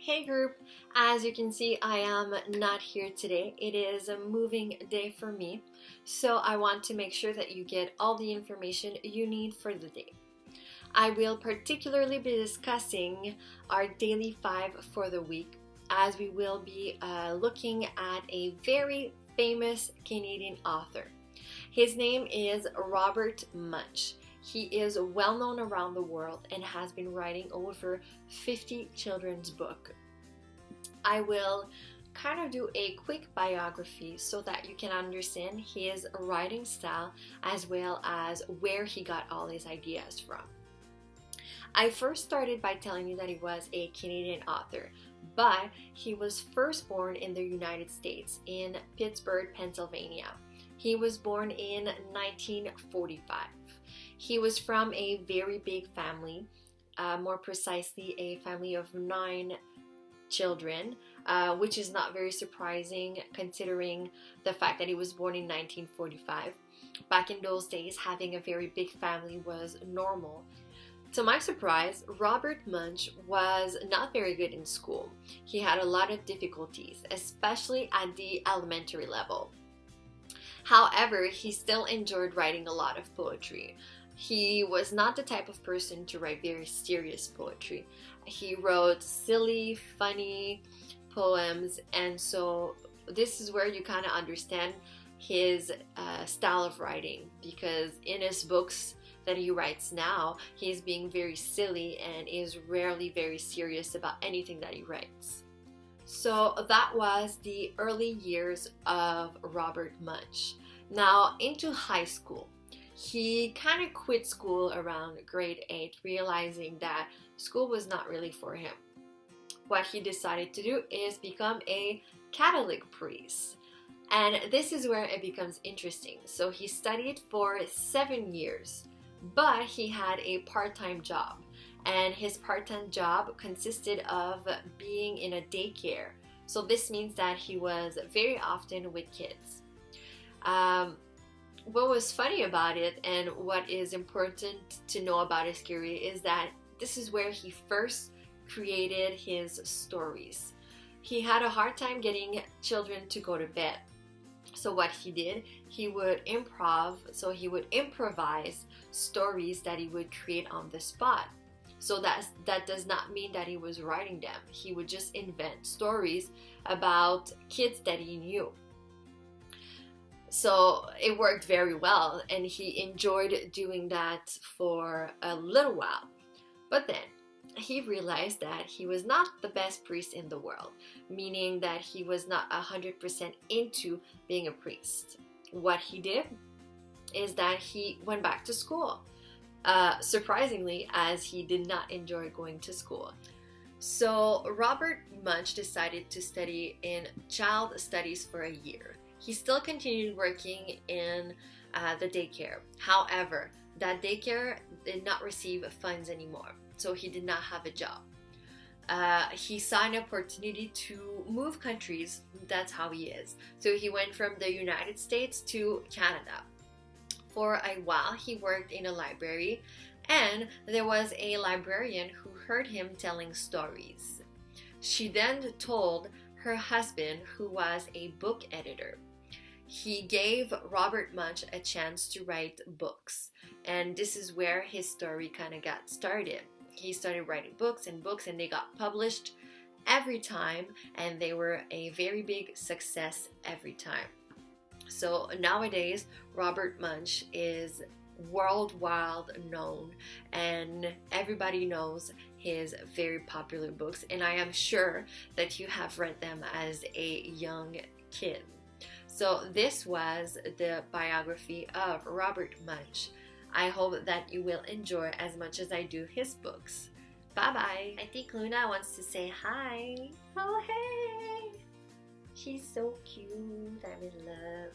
Hey group, as you can see I am not here today. It is a moving day for me, so I want to make sure that you get all the information you need for the day. I will particularly be discussing our daily 5 for the week, as we will be looking at a very famous Canadian author. His name is Robert Munsch. He is well known around the world and has been writing over 50 children's books. I will kind of do a quick biography so that you can understand his writing style as well as where he got all his ideas from. I first started by telling you that he was a Canadian author, but he was first born in the United States in Pittsburgh, Pennsylvania. He was born in 1945. He was from a very big family, more precisely a family of 9 children, which is not very surprising considering the fact that he was born in 1945. Back in those days, having a very big family was normal. To my surprise, Robert Munsch was not very good in school. He had a lot of difficulties, especially at the elementary level. However, he still enjoyed writing a lot of poetry. He was not the type of person to write very serious poetry. He wrote silly, funny poems, and so this is where you kind of understand his style of writing, because in his books that he writes now, he's being very silly and is rarely very serious about anything that he writes. So that was the early years of Robert Munsch. Now into high school. He kind of quit school around grade 8, realizing that school was not really for him. What he decided to do is become a Catholic priest. And this is where it becomes interesting. So he studied for 7 years, but he had a part-time job. And his part-time job consisted of being in a daycare. So this means that he was very often with kids. What was funny about it and what is important to know about his career is that this is where he first created his stories. He had a hard time getting children to go to bed. So what he did, he would improvise stories that he would create on the spot. So that does not mean that he was writing them. He would just invent stories about kids that he knew. So it worked very well, and he enjoyed doing that for a little while. But then he realized that he was not the best priest in the world, meaning that he was not 100% into being a priest. What he did is that he went back to school, surprisingly, as he did not enjoy going to school. So Robert Munsch decided to study in child studies for a year. He still continued working in the daycare. However, that daycare did not receive funds anymore, so he did not have a job. He saw an opportunity to move countries. That's how he is. So he went from the United States to Canada. For a while, he worked in a library, and there was a librarian who heard him telling stories. She then told her husband, who was a book editor. He gave Robert Munsch a chance to write books, and this is where his story kind of got started. He started writing books, and they got published every time, and they were a very big success every time. So nowadays, Robert Munsch is worldwide known, and everybody knows his very popular books, and I am sure that you have read them as a young kid. So this was the biography of Robert Munsch. I hope that you will enjoy as much as I do his books. Bye-bye. I think Luna wants to say hi. Oh, hey! She's so cute. I'm in love.